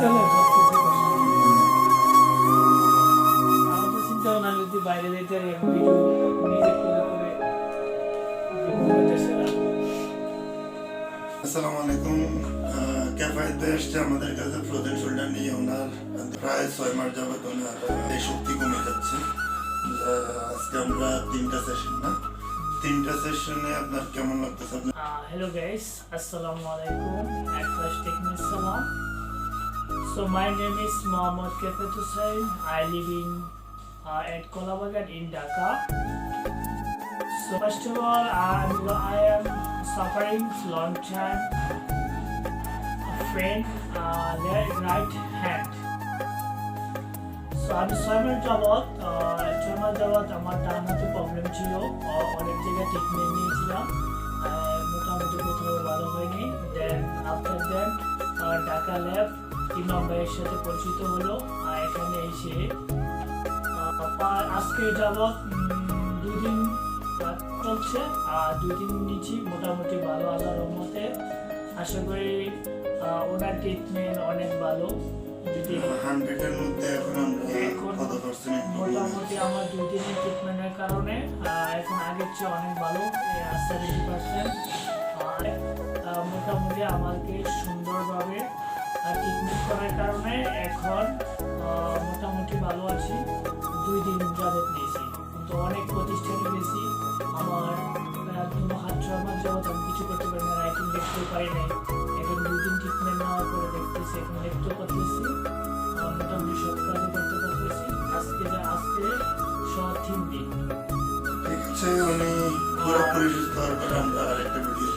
চলে সবকিছু আমার তো চিন্তা ভাবনা যদি বাইরে যেতে ভিডিও নিজে করে আসসালামু আলাইকুম। ক্যাফাইতে এসছে আমাদের কাছে ফ্রোজেন শোল্ডার নিয়ে। ওনার প্রায় 6 মাস যাবত ওনার এই শক্তি কমে যাচ্ছে। আজকে আমরা 3টা সেশনে আপনার কেমন লাগতেছে? Hello guys, Assalamu alaikum. At first, taking salam. So my name is Mohammad Kefat Hussain. I live in at Kolabagan in Dhaka. So first of all, I am suffering long time a friend right hand. So আমি 6 মাস যাবত আমার ডান হাতে problem ছিল। অনেক জায়গায় treatment নিয়েছিলাম, মোটামুটি কোথাও ভালো হয়নি। Then after then Dhaka lab Imam ভাইয়ের সাথে পরিচিত হলো। এখানে এসে আজকে যাবত 2 দিন চলছে, 2 দিন নিচ্ছি, মোটামুটি ভালো আল্লাহর রহমতে। আশা করি ওনার ট্রিটমেন্ট অনেক ভালো। যদি 100-এর মধ্যে এখন কত পার্সেন্ট? মোটামুটি আমার 2 দিনের ট্রিটমেন্টের কারণে এখন আগের চেয়ে অনেক ভালো, 70%। মোটামুটি আমাকে সুন্দরভাবে ট্রিটমেন্ট করার কারণে এখন মোটামুটি ভালো আছি। 2 দিন যাবত নিয়েছি, কিন্তু অনেক প্রতিষ্ঠানে গেছি। আমার হাত 6 মাস যাবত আমি কিছু করতে পারি না, রাইটিং দেখতেও পারি নাই। এখন 2 দিন ট্রিটমেন্ট নেওয়ার পরে দেখতেছি, এখন দেখতেও পারতেছি, মোটামুটি সব কাজও করতে পারতেছি। আজকে 3 দিন। ঠিক আছে, উনি পুরোপুরি সুস্থ হওয়ার পরে আমরা আরেকটা ভিডিও